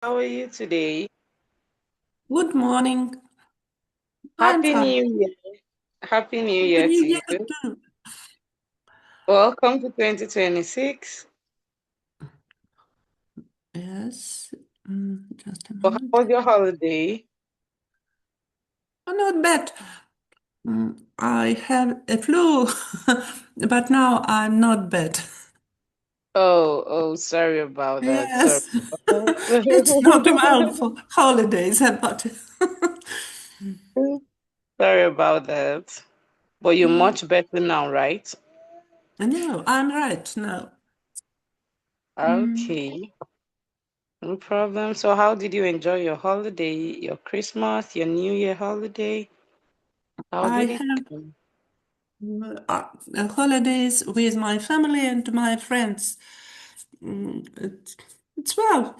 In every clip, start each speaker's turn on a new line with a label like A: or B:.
A: How are you today?
B: Good morning. I'm
A: Happy
B: fine.
A: New Year. Happy New
B: Happy
A: Year
B: New
A: to
B: Year
A: you.
B: too.
A: Welcome to 2026.
B: Yes. Just a
A: So how
B: moment.
A: was your holiday?
B: Oh, not bad. I have a flu, but now I'm not bad.
A: Oh, sorry about that. Sorry
B: Yes.
A: about
B: It's not
A: that.
B: well for holidays, but
A: Sorry about that. But you're
B: Mm,
A: much better now, right?
B: no, I'm right now. Mm,
A: Okay, no problem. So how did you enjoy your holiday, your Christmas, your New Year holiday? How
B: I
A: did it
B: have
A: go?
B: holidays with my family and my friends. It's well.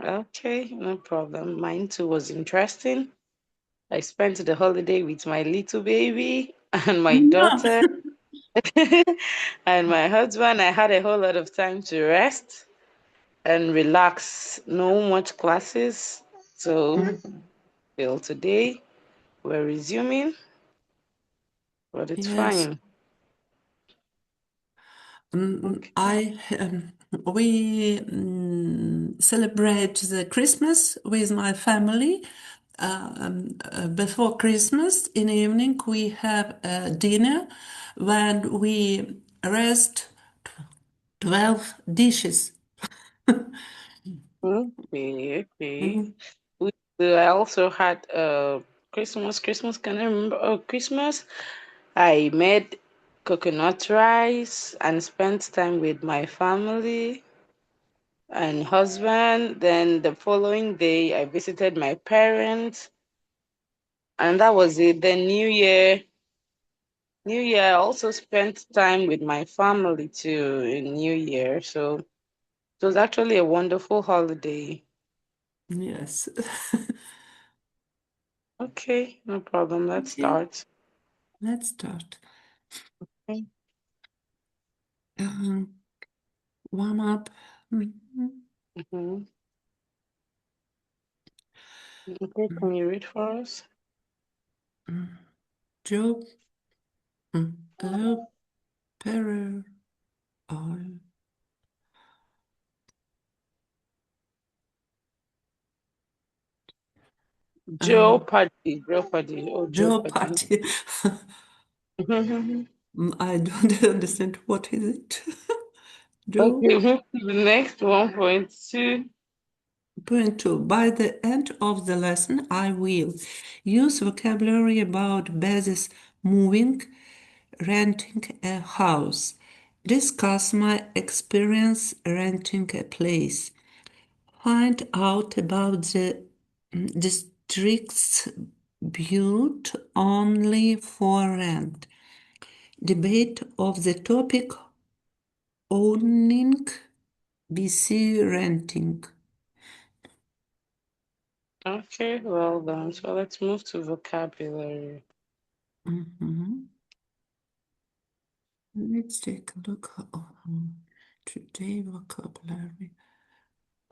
A: Okay, no problem. Mine too was interesting. I spent the holiday with my little baby and my
B: No.
A: daughter and my husband. I had a whole lot of time to rest and relax. No much classes. So till today, we're resuming, but it's
B: Yes.
A: fine.
B: Mm,
A: Okay.
B: I we celebrate the Christmas with my family. Before Christmas, in the evening, we have a dinner when we rest 12 dishes.
A: Okay.
B: Mm.
A: I also had Christmas. Can I remember? Oh, Christmas. I made coconut rice and spent time with my family and husband. Then the following day, I visited my parents, and that was it. Then New Year, I also spent time with my family too in New Year. So it was actually a wonderful holiday.
B: Yes.
A: Okay, no problem. Let's
B: Okay,
A: start.
B: let's start.
A: Okay,
B: Um, Warm up. Mhm.
A: mhm. Okay, can you read for us?
B: Mm. Joe, hello, Perry, oil, uh,
A: Jeopardy, Jeopardy, oh
B: Joe
A: Jeopardy.
B: party. I don't understand what is it. Joe.
A: Okay, move to the next 1.2.
B: Point two. By the end of the lesson, I will use vocabulary about basis moving, renting a house, discuss my experience renting a place, find out about the districts built only for rent, debate of the topic owning BC renting.
A: Okay, well done. So let's move to vocabulary.
B: Mhm. Let's take a look at today vocabulary.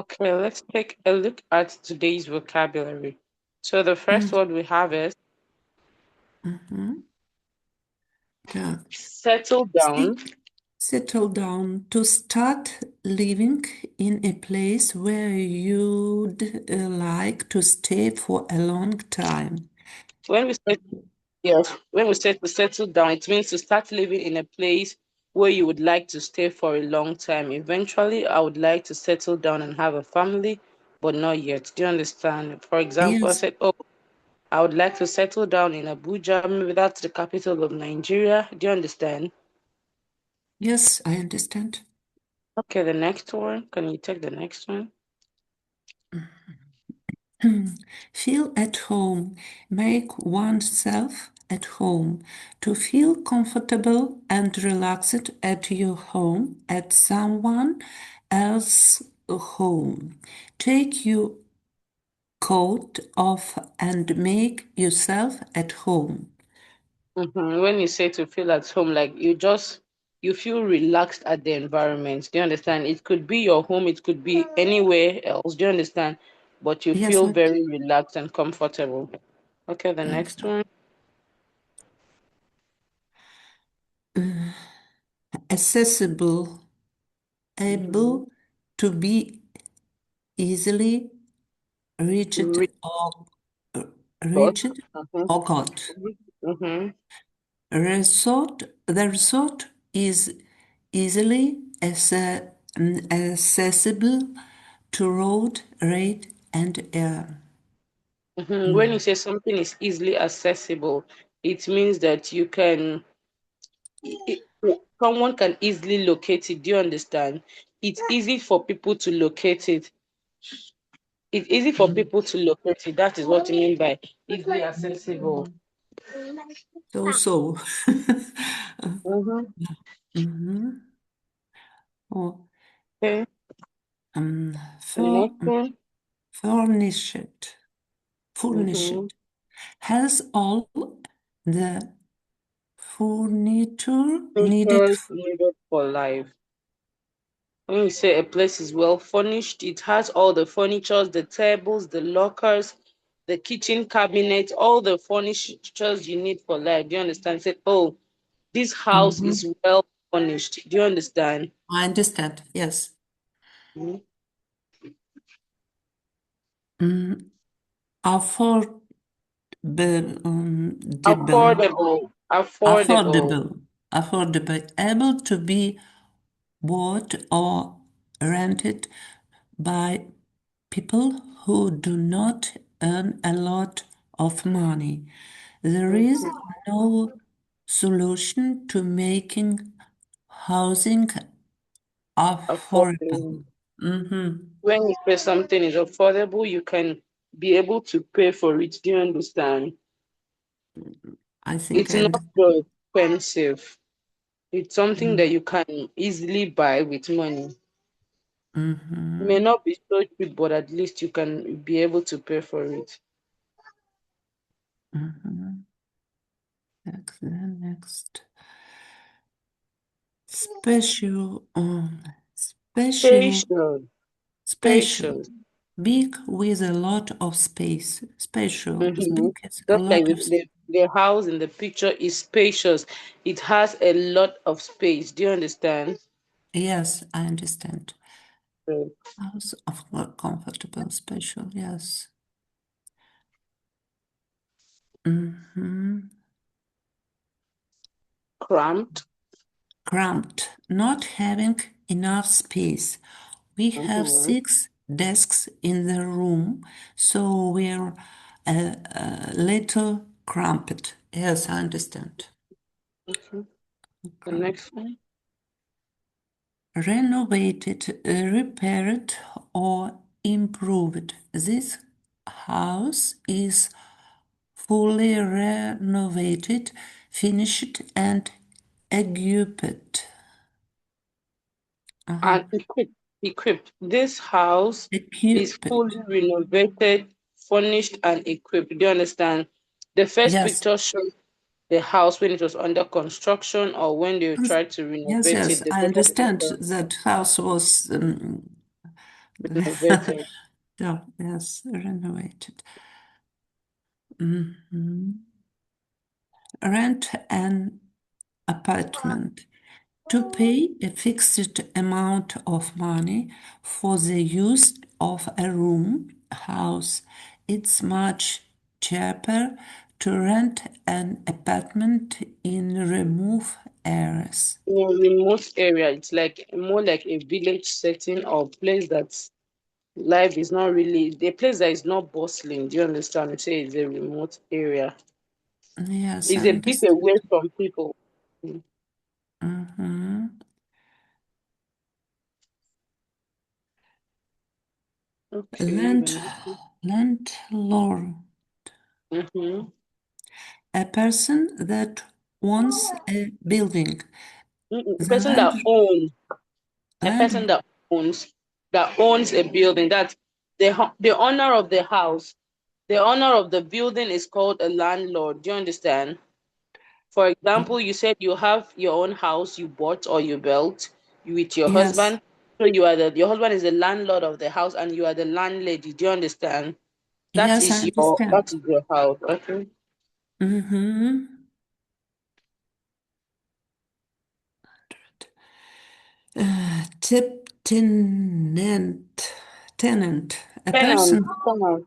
A: Okay, let's take a look at today's vocabulary. So the first
B: Mm,
A: word we have is
B: mhm. Yeah.
A: settle down.
B: See, settle down to start living in a place where you'd like to stay for a long time.
A: When we say yes, when we say to settle down, it means to start living in a place where you would like to stay for a long time. Eventually, I would like to settle down and have a family, but not yet. Do you understand? For example, I
B: Yes,
A: said, oh, I would like to settle down in Abuja. Maybe that's the capital of Nigeria. Do you understand?
B: yes, I understand.
A: Okay, the next one. Can you take the next one?
B: Feel at home. Make oneself at home. To feel comfortable and relaxed at your home, at someone else's home. Take your coat off and make yourself at home.
A: When you say to feel at home, like you just you feel relaxed at the environment. Do you understand? It could be your home, it could be anywhere else. Do you understand? But you
B: Yes,
A: feel very relaxed and comfortable. Okay, the next
B: exactly.
A: one.
B: Accessible,
A: Mm-hmm.
B: able to be easily reached or
A: Got.
B: reached
A: Uh-huh.
B: or got.
A: Mm-hmm.
B: The resort is easily accessible to road, rail, and air.
A: Mm-hmm. When you
B: Mm.
A: say something is easily accessible, it means that you can, someone can easily locate it. Do you understand? It's easy for people to locate it. It's easy for
B: Mm.
A: people to locate it. That is what you mean by easily accessible.
B: So.
A: Mm-hmm.
B: Mhm. Oh,
A: Okay.
B: um,
A: The next one.
B: furnished,
A: Mm-hmm.
B: furnished has all the furniture needed.
A: Features needed for life. When you say a place is well furnished, it has all the furnitures, the tables, the lockers, the kitchen cabinet, all the furnitures you need for life. Do you understand? Say, oh, this house
B: Mhm.
A: is well furnished. Do you understand?
B: I understand. Yes.
A: Mhm.
B: Mm, affordable,
A: Affordable. Affordable.
B: affordable, affordable, able to be bought or rented by people who do not earn a lot of money. There is
A: Mhm.
B: no solution to making housing affordable.
A: Affordable.
B: Mhm.
A: When you say something is affordable, you can be able to pay for it. Do you understand?
B: I think
A: It's
B: I
A: not so expensive. It's something that
B: understand.
A: you can easily buy with money. It may
B: Mhm.
A: not be so cheap, but at least you can be able to pay for it.
B: Mhm. Next. Special, special,
A: Spacious,
B: special.
A: spacious.
B: Big with a lot of space. Special is
A: Mm-hmm.
B: big with a
A: Just like
B: lot of space.
A: the house in the picture is spacious. It has a lot of space. Do you understand?
B: Yes, I understand.
A: So,
B: House of work, comfortable, special, yes. Mhm.
A: cramped.
B: Cramped, not having enough space. We have
A: Mm-hmm.
B: 6 desks in the room, so we're a little cramped. Yes, I understand.
A: Okay. The
B: Cramped.
A: next one.
B: Renovated, repaired, or improved. This house is fully renovated, finished, and equipped. Uh-huh.
A: And equipped. This house is fully
B: Equipped.
A: renovated, furnished, and equipped. Do you understand? The first
B: Yes.
A: picture shows the house when it was under construction or when they tried to
B: Yes,
A: renovate
B: yes,
A: it. The
B: I
A: second
B: understand
A: picture
B: that house was
A: renovated.
B: yeah, yes, renovated. Mhm. Rent an apartment. To pay a fixed amount of money for the use of a room house, it's much cheaper to rent an apartment in remote areas.
A: In a remote area, it's like more like a village setting or place that's life is not really the place that is not bustling. Do you understand? I say it's a remote area.
B: Yes, I
A: It's a bit away
B: understand.
A: from people.
B: Mhm.
A: Okay,
B: Land,
A: then.
B: landlord,
A: Mm-hmm.
B: a person that owns a building.
A: A
B: The
A: person that owns a person
B: land,
A: that owns a building. That the owner of the house, the owner of the building is called a landlord. Do you understand? For example, you said you have your own house you bought or you built with your
B: Yes,
A: husband. So you are the your husband is the landlord of the house and you are the landlady. Do you understand?
B: yes, I
A: That
B: understand.
A: is your house. Okay.
B: Mm-hmm. Tip tenant, a
A: Tenant,
B: person,
A: tenant.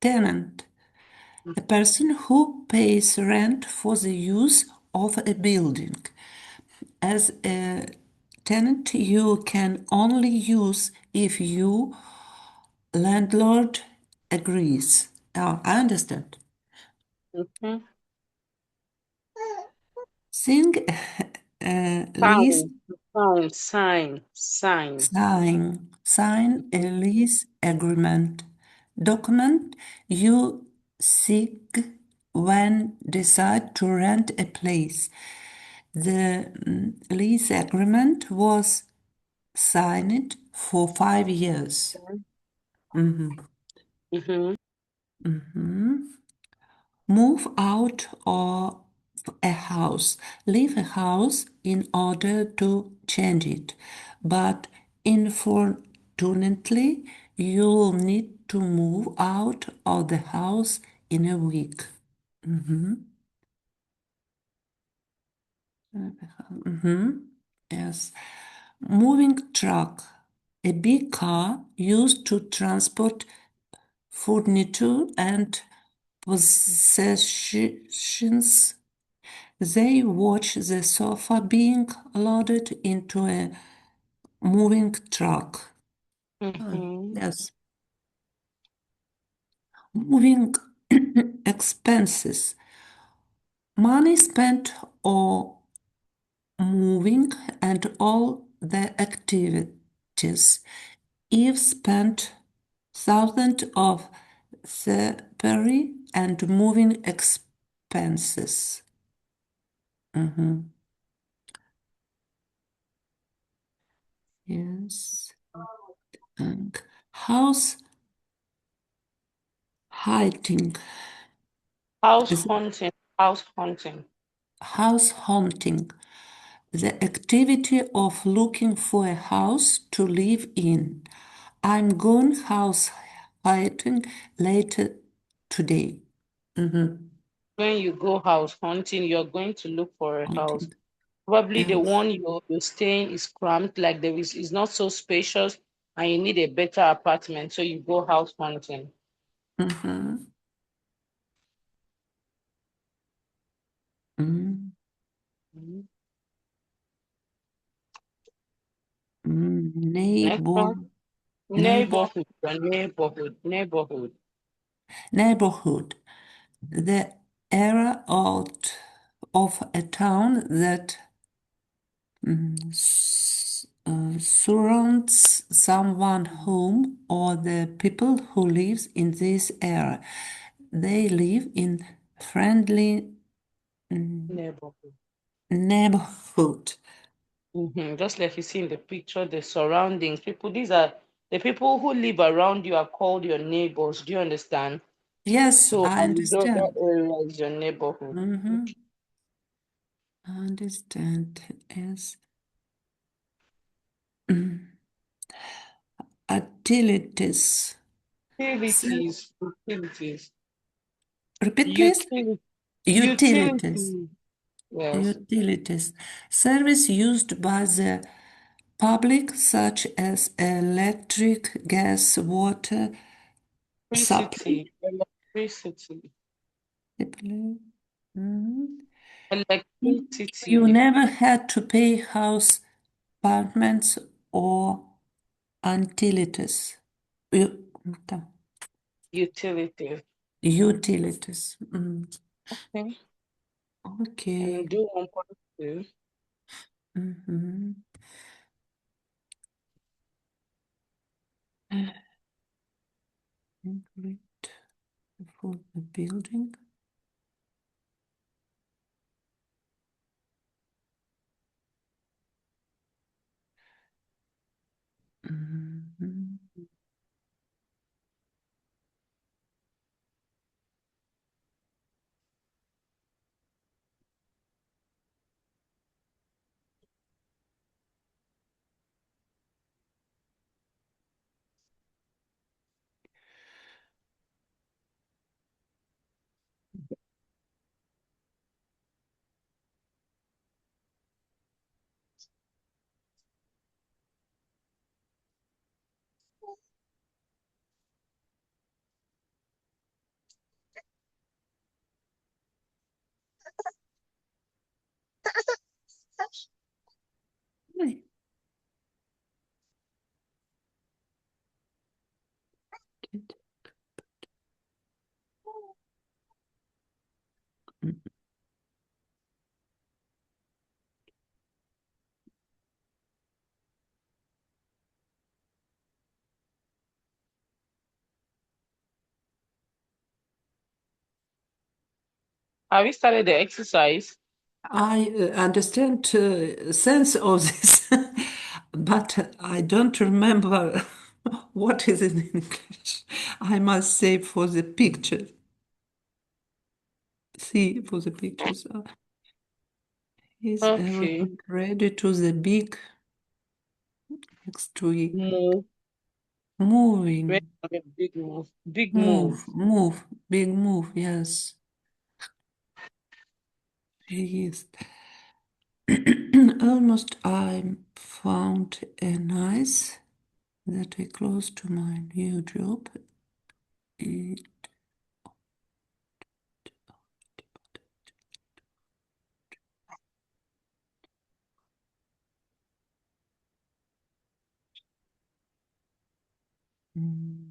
B: tenant, a person who pays rent for the use of a building. As a tenant, you can only use if you landlord agrees. Oh, I understand.
A: Mm-hmm.
B: Sing lease
A: Sign, sign.
B: sign a lease agreement document you seek when decide to rent a place. The lease agreement was signed for 5 years. Mhm.
A: Mm-hmm.
B: Mhm. Move out of a house, leave a house in order to change it. But unfortunately, you'll need to move out of the house in a week. Mhm. Mhm. Yes. Moving truck, a big car used to transport furniture and possessions. They watch the sofa being loaded into a moving truck.
A: Mm-hmm.
B: Yes. Moving expenses. Money spent or moving and all the activities. If spent thousands of salary and moving expenses. Mhm. Yes. And house hunting.
A: House
B: Is
A: hunting, house hunting.
B: house hunting. The activity of looking for a house to live in. I'm going house hunting later today. Mhm.
A: When you go house hunting, you're going to look for a house.
B: Hunting.
A: Probably the
B: Yes.
A: one you're staying is cramped, like is not so spacious, and you need a better apartment, so you go house hunting.
B: Mhm. Mm.
A: Mhm. Next
B: Neighbor,
A: one,
B: neighbor,
A: neighborhood.
B: neighborhood. The area of a town that surrounds someone home or the people who lives in this area. They live in friendly
A: Neighborhood.
B: neighborhood.
A: Just like you see in the picture, the surroundings, people, these are the people who live around you are called your neighbors. Do you understand?
B: Yes,
A: So,
B: I
A: that
B: understand.
A: area is your neighborhood.
B: Mhm. I understand. Yes. Utilities. So,
A: Utilities.
B: repeat, please.
A: Utility.
B: Utilities.
A: Utilities. Yes.
B: Utilities. Service used by the public, such as electric, gas, water supply.
A: Electricity.
B: Mhm. You
A: Electricity.
B: never had to pay house apartments or utilities. U-
A: Utilities.
B: Utilities.
A: Okay.
B: Okay.
A: And do 1.2.
B: Mhm. Great for the building. Mhm.
A: Have you started the exercise?
B: I understand sense of this, but I don't remember what is in English. I must say for the picture. See for the pictures. Is
A: Okay.
B: everything ready to the big next week?
A: Move. Ready
B: Moving.
A: for a big move. Big
B: Move,
A: move.
B: move, big move, yes. Yes. Almost I found a nice that I close to my new job. It, mm,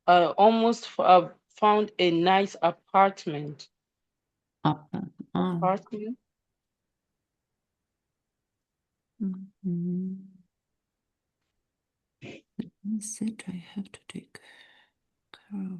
A: I almost found a nice apartment.
B: up, on.
A: Apartment.
B: Mhm. I said I have to take care of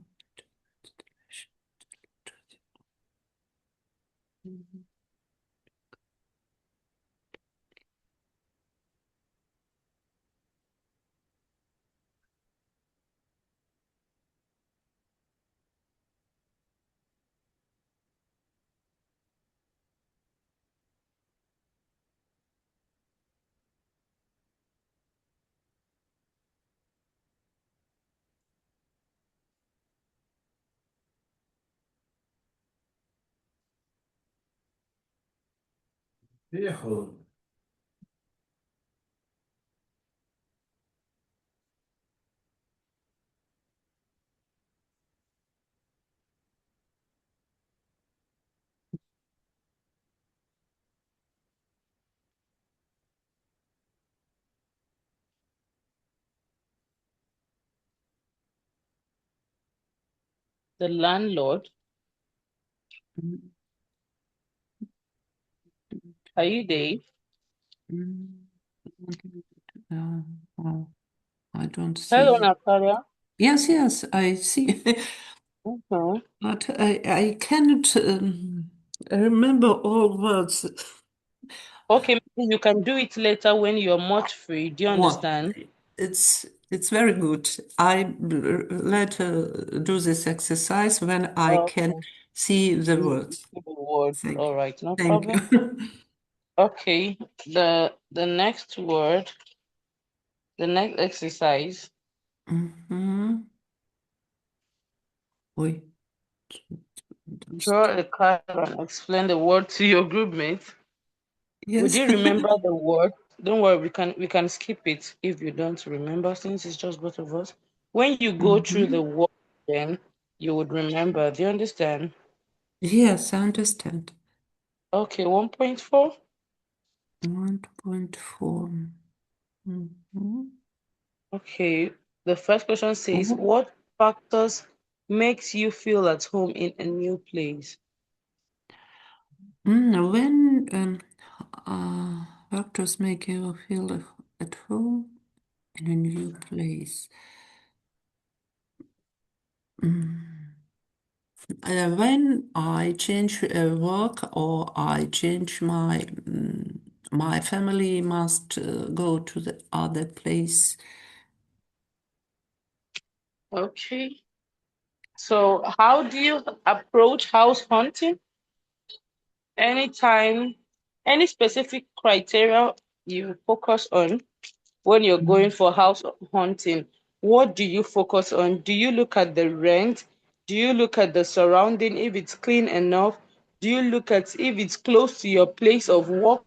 C: Viejo.
A: The landlord.
B: Mm,
A: Are you there?
B: mm, oh, I don't
A: Hello,
B: see.
A: Natalia.
B: Yes, yes, I see.
A: Okay.
B: But I cannot remember all words.
A: Okay, maybe you can do it later when you're much free. Do you
B: What?
A: understand?
B: It's very good. Later do this exercise when I can
A: Okay.
B: see the
A: You
B: words.
A: see the word.
B: Thank
A: All
B: you.
A: right, no
B: Thank
A: problem.
B: you.
A: Okay. The next word, the next exercise.
B: Mhm. Oi.
A: Draw a card and explain the word to your group mates. Would
B: Yes.
A: you remember the word? Don't worry, we can skip it if you don't remember, since it's just both of us. When you go through the
B: Mhm.
A: word, then you would remember. Do you understand?
B: Yes, I understand.
A: Okay, 1.4.
B: 1.4. Mhm.
A: Okay. The first question says,
B: Oh.
A: what factors makes you feel at home in a new place?
B: When doctors make you feel at home in a new place. Mm. When I change work or I change my family must go to the other place.
A: Okay. So how do you approach house hunting? Anytime, any specific criteria you focus on when you're going
B: Mm.
A: for house hunting? What do you focus on? Do you look at the rent? Do you look at the surrounding, if it's clean enough? Do you look at if it's close to your place of work?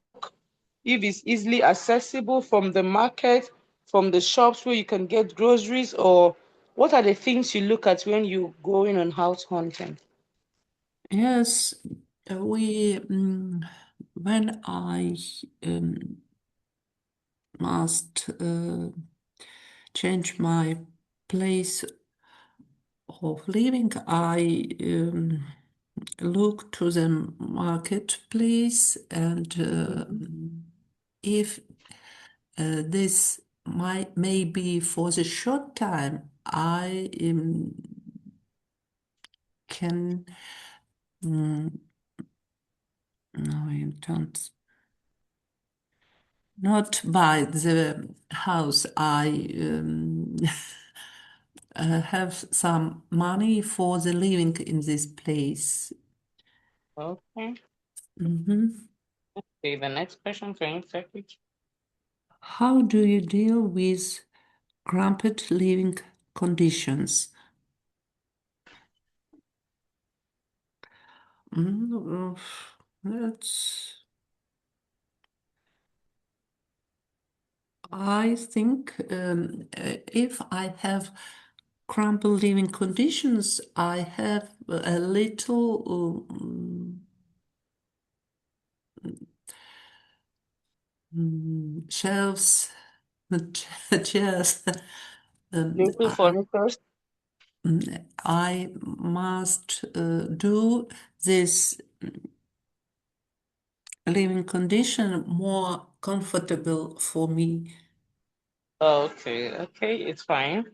A: If it's easily accessible from the market, from the shops where you can get groceries? Or what are the things you look at when you going on house hunting?
B: Yes, we when I must change my place of living, I look to the marketplace, and
A: Mhm.
B: if this might maybe for the short time, I can no, I don't not buy the house. I have some money for the living in this place.
A: Okay.
B: Mhm.
A: Okay, the next question, can you take it?
B: How do you deal with cramped living conditions? Mm, That's, I think if I have crumpled living conditions, I have a little shelves, chairs. Um,
A: Little
B: I,
A: furniture.
B: I must do this living condition more comfortable for me.
A: Okay, okay, it's fine.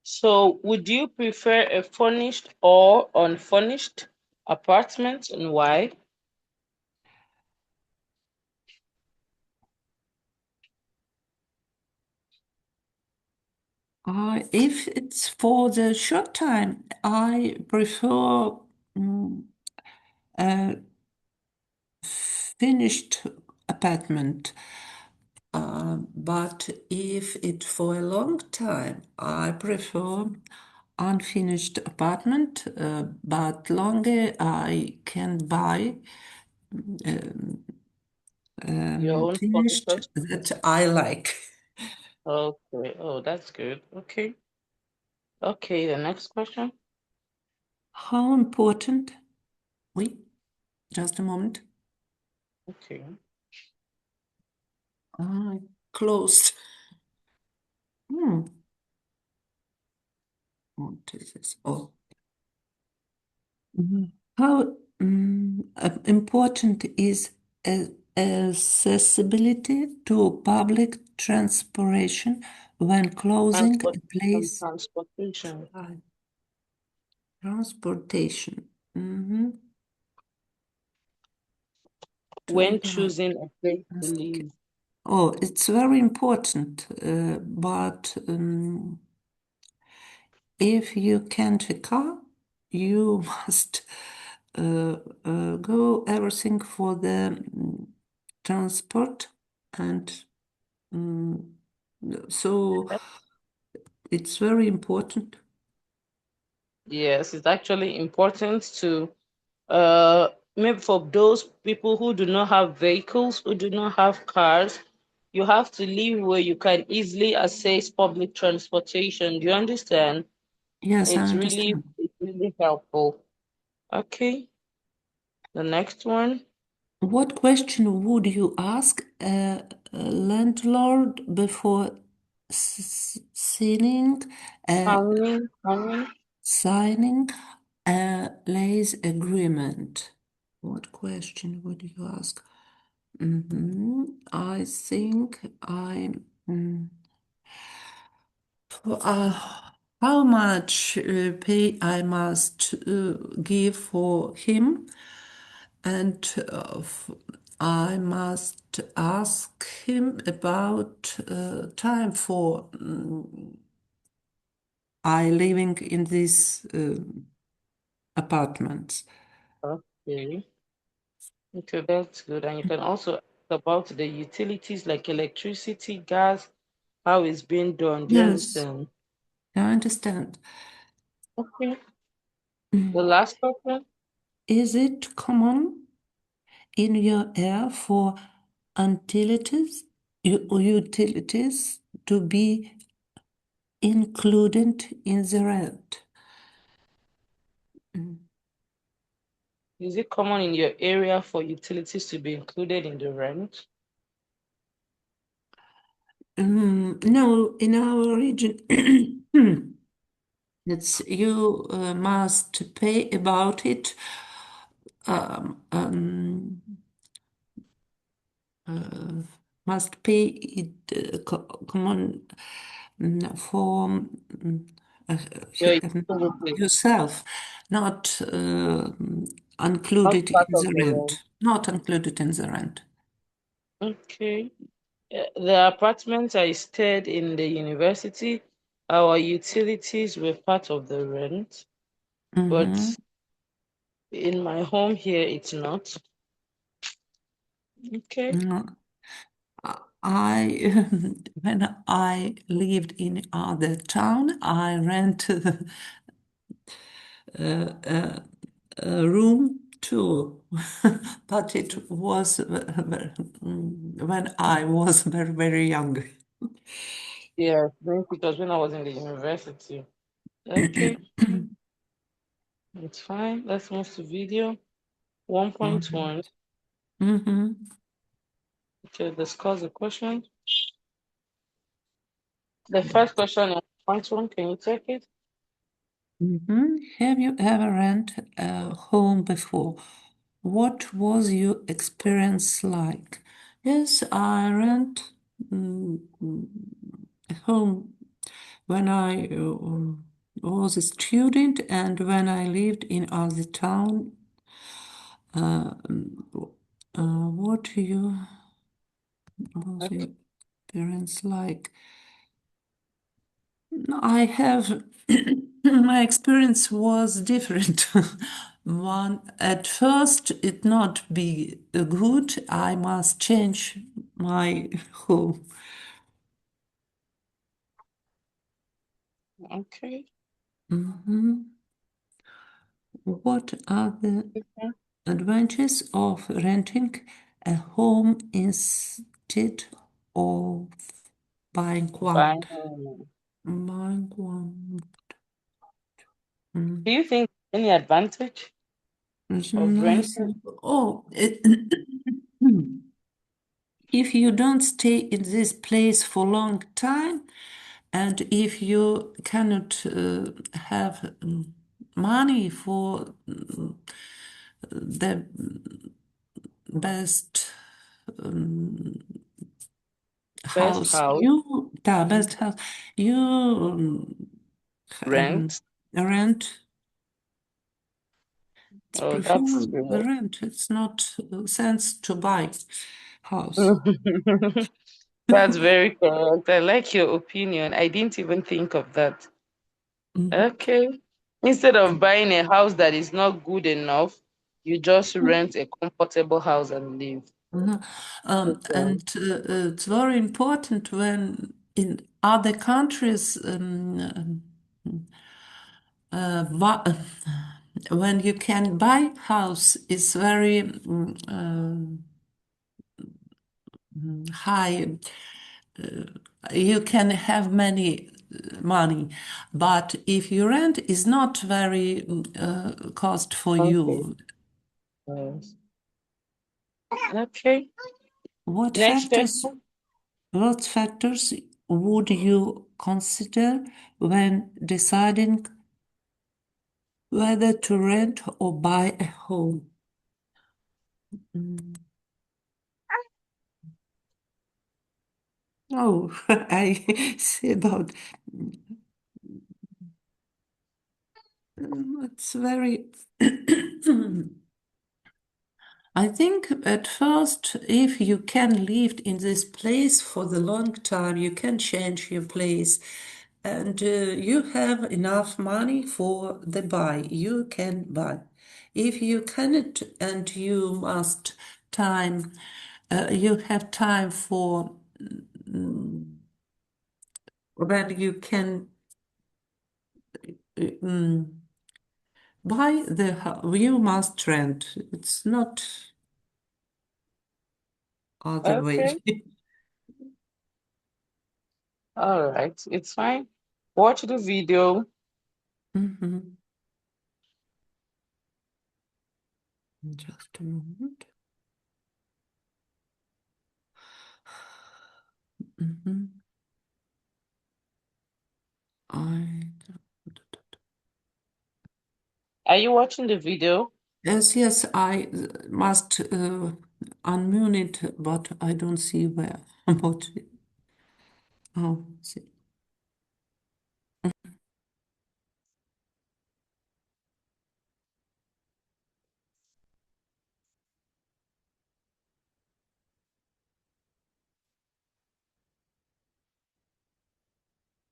A: So, would you prefer a furnished or unfurnished apartment, and why?
B: If it's for the short time, I prefer a finished apartment. But if it's for a long time, I prefer unfinished apartment. But longer I can buy
A: Your own
B: finished
A: furniture.
B: that I like.
A: Okay. Oh, that's good. Okay. Okay, the next question.
B: How important? Wait, just a moment.
A: Okay.
B: I closed. Hmm. What is this? Oh. Mhm. How important is accessibility to public transportation when closing
A: Transport
B: a
A: and
B: place?
A: transportation.
B: Uh, Transportation. Mhm. To
A: When
B: buy.
A: choosing a place to
B: Okay.
A: live.
B: Oh, it's very important, but if you can't a car, you must go everything for the transport, and mm, so it's very important.
A: Yes, it's actually important to maybe for those people who do not have vehicles, who do not have cars, you have to live where you can easily access public transportation. Do you understand?
B: Yes, I
A: It's
B: understand.
A: really helpful. Okay, the next one.
B: What question would you ask a landlord before signing a
A: How many?
B: signing a lease agreement? What question would you ask? I think I. How much pay I must give for him, and I must ask him about time for I living in this apartment.
A: Okay. Okay, that's good. And you can also ask about the utilities like electricity, gas, how it's being done. Do you
B: Yes,
A: understand?
B: I understand.
A: Okay. The last question.
B: Is it common in your area for utilities to be included in the rent? Mm.
A: Is it common in your area for utilities to be included in the rent?
B: No, in our region, it's you must pay about it. Um, um, uh, must pay it common for uh,
A: Your
B: um,
A: utility,
B: yourself, not
A: not
B: included
A: part
B: in
A: of
B: the
A: the rent.
B: rent. Not included in the rent.
A: Okay. The apartments I stayed in the university, our utilities were part of the rent,
B: Mm-hmm.
A: but in my home here, it's not. Okay.
B: No, I when I lived in other town, I rent a room too, but it was when I was very young.
A: Yeah, it was when I was in the university. Okay, it's fine. Let's move to video. 1.1.
B: Mm-hmm.
A: Okay, discuss the question. The first question is point one. Can you take it?
B: Mm-hmm. Have you ever rented a home before? What was your experience like? Yes, I rent a home when I was a student and when I lived in other town. Uh, what you was your
A: Okay.
B: experience like? I have my experience was different. One at first it not be good. I must change my home.
A: Okay.
B: Mhm. What are the
A: Okay.
B: advantages of renting a home instead of buying one?
A: Bye.
B: Buying one. Mm.
A: Do you think any advantage
B: It's
A: of
B: nice.
A: renting?
B: Oh, if you don't stay in this place for long time, and if you cannot have money for the best
A: Best
B: house,
A: house,
B: the best house, you um,
A: rent.
B: rent. It's
A: Oh, that's
B: prefer the
A: good.
B: rent. It's not sense to buy house.
A: That's very correct. I like your opinion. I didn't even think of that.
B: Mhm.
A: Okay. Instead of buying a house that is not good enough, you just rent a comfortable house and live.
B: Mhm.
A: Okay.
B: And it's very important when in other countries, when you can buy house is very high. You can have many money, but if you rent, is not very cost for
A: Okay.
B: you.
A: Yes. Okay.
B: What
A: Next
B: factors
A: question.
B: What factors would you consider when deciding whether to rent or buy a home? Mm. Oh, I see about it's very I think at first, if you can live in this place for the long time, you can change your place and you have enough money for the buy. You can buy. If you cannot and you must time, you have time for when you can mm, buy the house, you must rent. It's not other way.
A: Okay. All right. It's fine. Watch the video.
B: Mhm. Just a moment. Mhm.
A: Are you watching the video?
B: Yes, yes, I must unmute it, but I don't see where. But, oh, see.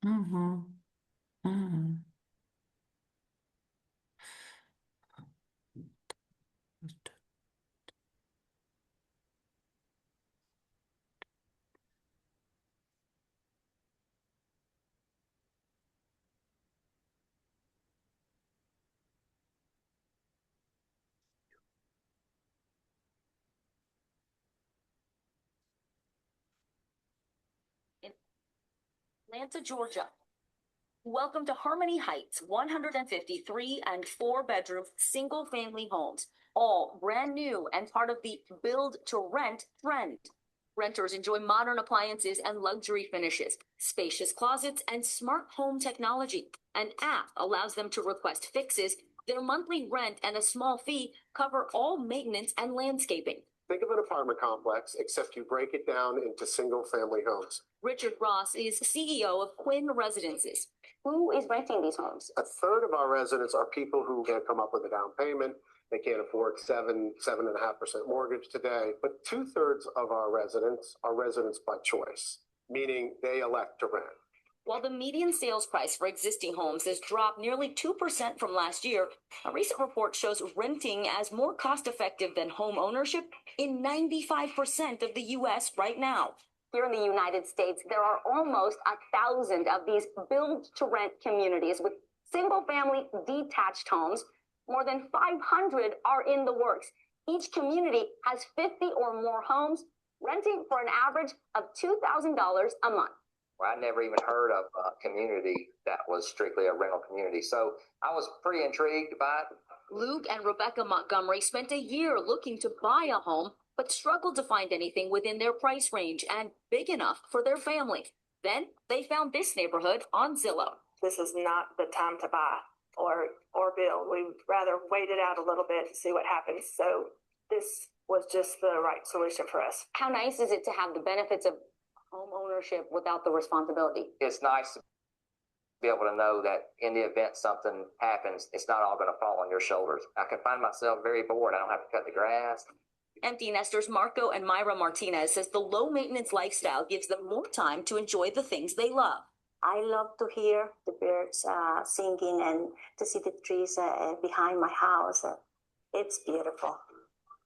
B: Uh-huh. Uh-huh.
C: In Atlanta, Georgia. Welcome to Harmony Heights, 153 and 4-bedroom single family homes, all brand new and part of the build to rent trend. Renters enjoy modern appliances and luxury finishes, spacious closets, and smart home technology. An app allows them to request fixes. Their monthly rent and a small fee cover all maintenance and landscaping.
D: Think of an apartment complex, except you break it down into single family homes.
C: Richard Ross is CEO of Quinn Residences. Who is renting these homes?
D: A third of our residents are people who can't come up with a down payment. They can't afford 7.5% mortgage today. But 2/3 of our residents are residents by choice, meaning they elect to rent.
C: While the median sales price for existing homes has dropped nearly 2% from last year, a recent report shows renting as more cost-effective than home ownership in 95% of the U.S. right now. Here in the United States, there are almost 1,000 of these build-to-rent communities with single-family detached homes. More than 500 are in the works. Each community has 50 or more homes, renting for an average of $2,000 a month.
E: I never even heard of a community that was strictly a rental community. So I was pretty intrigued by it.
C: Luke and Rebecca Montgomery spent a year looking to buy a home, but struggled to find anything within their price range and big enough for their family. Then they found this neighborhood on Zillow.
F: This is not the time to buy or build. We'd rather wait it out a little bit and see what happens. So this was just the right solution for us.
C: How nice is it to have the benefits of home ownership without the responsibility?
E: It's nice to be able to know that in the event something happens, it's not all going to fall on your shoulders. I can find myself very bored. I don't have to cut the grass.
C: Empty nesters Marco and Myra Martinez says the low maintenance lifestyle gives them more time to enjoy the things they love.
G: I love to hear the birds singing and to see the trees behind my house. It's beautiful.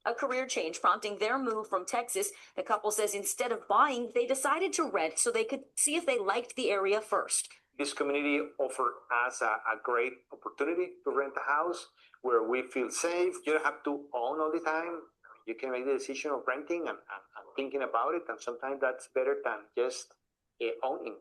C: A career change prompting their move from Texas. The couple says instead of buying, they decided to rent so they could see if they liked the area first.
D: This community offered us a great opportunity to rent a house where we feel safe. You don't have to own all the time. You can make the decision of renting and thinking about it. And sometimes that's better than just owning.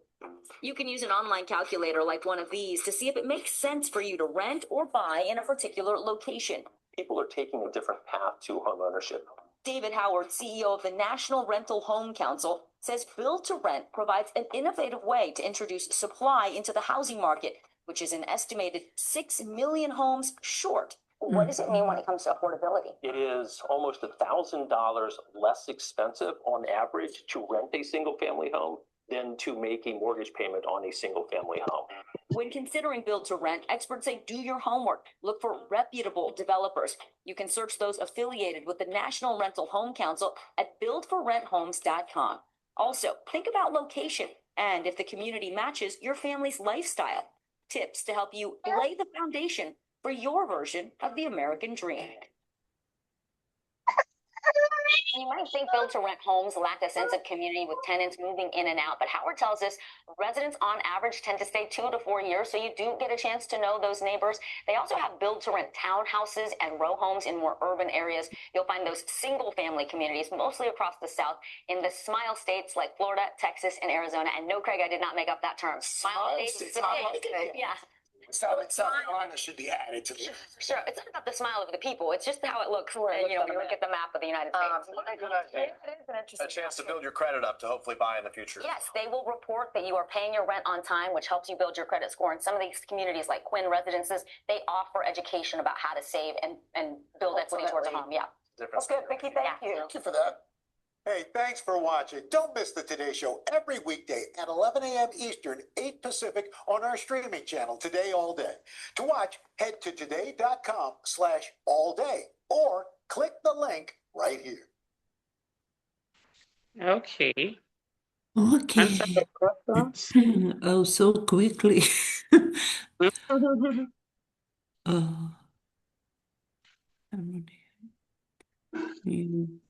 C: You can use an online calculator like one of these to see if it makes sense for you to rent or buy in a particular location.
H: People are taking a different path to home ownership.
C: David Howard, CEO of the National Rental Home Council, says Build to Rent provides an innovative way to introduce supply into the housing market, which is an estimated 6 million homes short.
G: What does it mean when it comes to affordability?
H: It is almost $1,000 less expensive on average to rent a single family home than to make a mortgage payment on a single family home.
C: When considering build to rent, experts say do your homework. Look for reputable developers. You can search those affiliated with the National Rental Home Council at buildforrenthomes.com. Also, think about location and if the community matches your family's lifestyle. Tips to help you lay the foundation for your version of the American dream. You might think build-to-rent homes lack a sense of community with tenants moving in and out, but Howard tells us residents on average tend to stay 2 to 4 years, so you do get a chance to know those neighbors. They also have build-to-rent townhouses and row homes in more urban areas. You'll find those single-family communities mostly across the South in the Smile states like Florida, Texas, and Arizona. And no, Craig, I did not make up that term. Smile states. Yeah.
I: South Carolina should be added to the list.
C: Sure, it's not about the smile of the people, it's just how it looks, and, you know, when you look at the map of the United States.
I: A chance to build your credit up to hopefully buy in the future.
C: Yes, they will report that you are paying your rent on time, which helps you build your credit score. And some of these communities, like Quinn Residences, they offer education about how to save and build equity towards a home. Yeah.
F: That's good, Vicki, thank you.
I: Thank you for that.
J: Hey, thanks for watching. Don't miss the Today Show every weekday at 11 a.m. Eastern, 8 Pacific on our streaming channel, Today All Day. To watch, head to today.com/allday or click the link right here.
A: Okay.
B: Okay.
A: Answer the questions.
B: Oh, so quickly. You.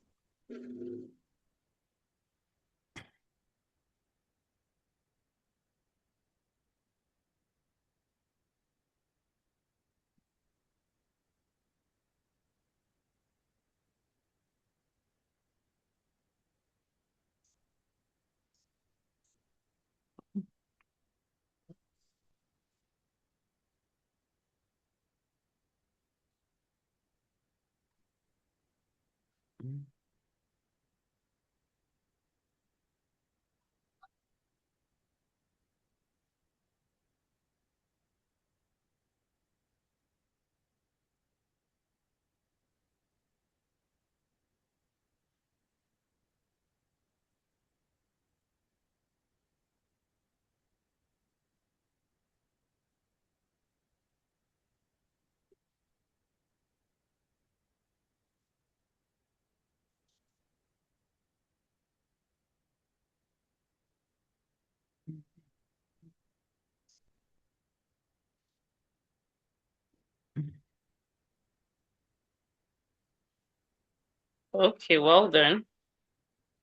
A: Okay, well done.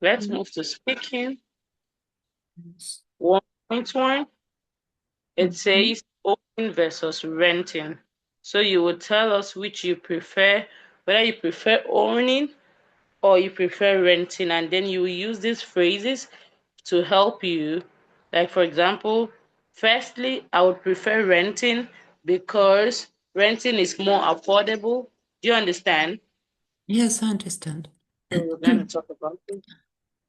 A: Let's move to speaking. 1.1. It says owning versus renting. So you would tell us which you prefer, whether you prefer owning or you prefer renting, and then you will use these phrases to help you. Like, for example, firstly, I would prefer renting because renting is more affordable. Do you understand?
B: Yes, I understand.
A: So we're going to talk about it.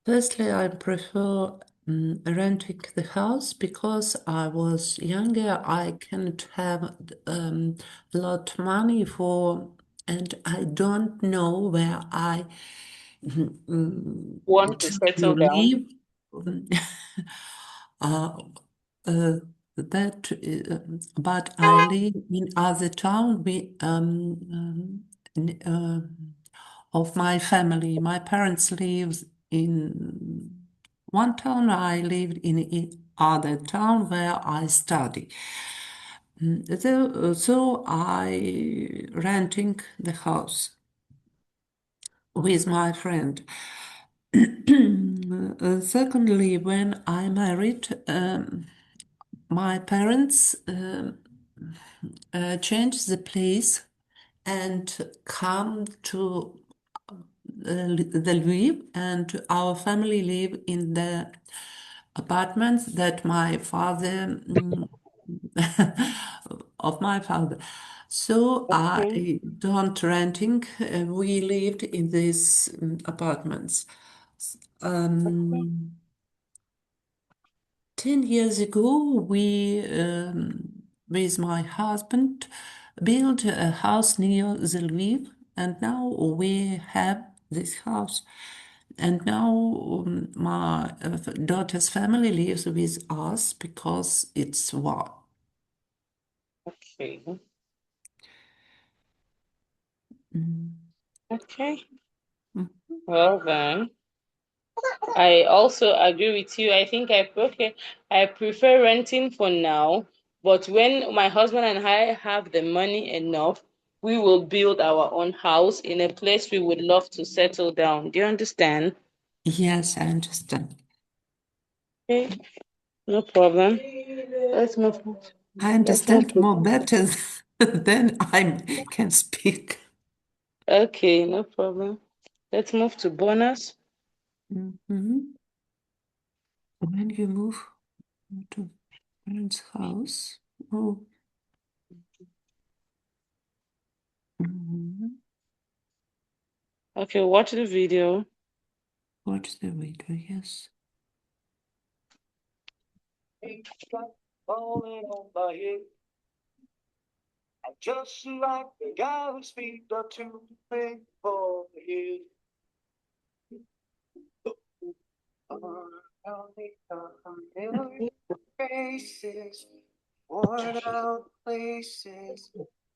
B: Firstly, I prefer renting the house because I was younger. I cannot have a lot money for, and I don't know where I
A: Want to settle down?
B: live. uh, but I live in other town. Of my family. My parents live in one town. I lived in other town where I study. So I renting the house with my friend. Secondly, when I married, my parents changed the place and come to the Lviv, and our family live in the apartments that my father of my father. So I don't renting. We lived in these apartments. 10 years ago, we, with my husband, built a house near the Lviv, and now we have this house. And now my daughter's family lives with us because it's war.
A: Okay.
B: Mm.
A: Okay.
B: Mhm.
A: Well then, I also agree with you. I think I prefer renting for now, but when my husband and I have the money enough, we will build our own house in a place we would love to settle down. Do you understand?
B: Yes, I understand.
A: Okay, no problem. Let's move.
B: I
A: Let's move
B: understand
A: to.
B: more better than I can speak.
A: Okay, no problem. Let's move to bonus.
B: Mhm. When you move to parents' house, oh, Mhm.
A: Okay, watch the video.
B: Watch the video, yes.
K: Falling on my head. And just like the guy whose feet are too big for his. Around me are familiar faces, worn out places,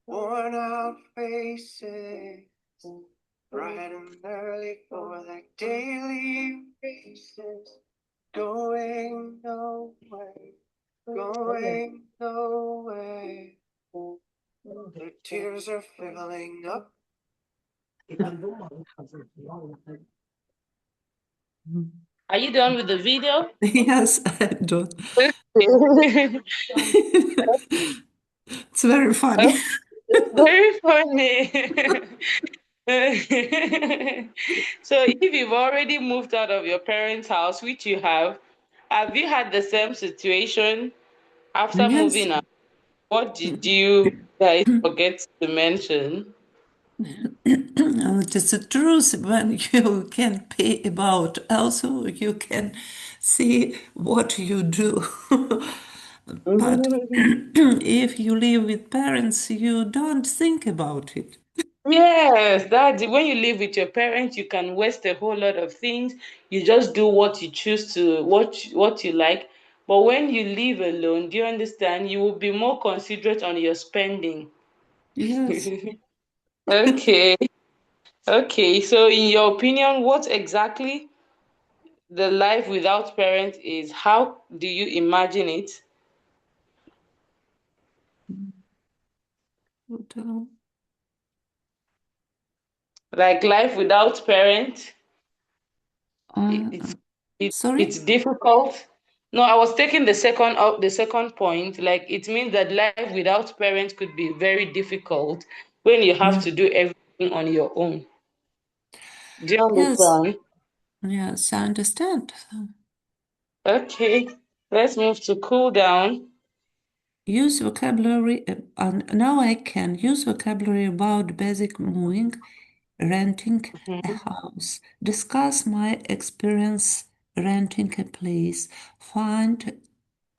K: worn out faces, bright and early for their daily races, going nowhere, going nowhere. Their tears are filling up.
A: Are you done with the video?
B: Yes, I do. It's very funny.
A: Very funny. So if you've already moved out of your parents' house, which you have you had the same situation after
B: Yes.
A: moving out? What did you guys forget to mention?
B: It is the truth when you can pay about, also you can see what you do. But if you live with parents, you don't think about it.
A: Yes, that when you live with your parents, you can waste a whole lot of things. You just do what you choose to, what you like. But when you live alone, do you understand? You will be more considerate on your spending.
B: Yes.
A: Okay. Okay. So in your opinion, what exactly the life without parents is? How do you imagine it? Like life without parents? It's
B: Sorry?
A: it's difficult. No, I was taking the second point. Like it means that life without parents could be very difficult when you have
B: Yeah.
A: to do everything on your own. Do you
B: Yes.
A: understand?
B: Yes, I understand.
A: Okay, let's move to cool down.
B: Use vocabulary, and now I can use vocabulary about basic moving, renting a
A: Mhm.
B: house, discuss my experience renting a place, find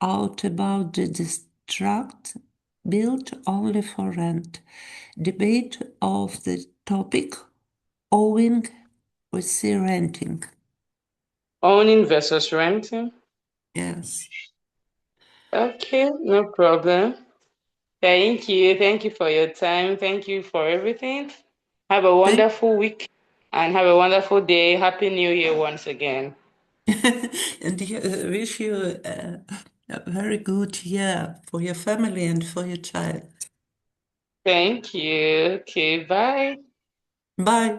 B: out about the district built only for rent, debate of the topic, owing versus renting.
A: Owning versus renting.
B: Yes.
A: Okay, no problem. Thank you. Thank you for your time. Thank you for everything. Have a
B: Thank
A: wonderful week and have a wonderful day. Happy New Year once again.
B: and wish you a very good year for your family and for your child.
A: Thank you. Okay, bye.
B: Bye.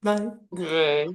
B: Bye.
A: Bye.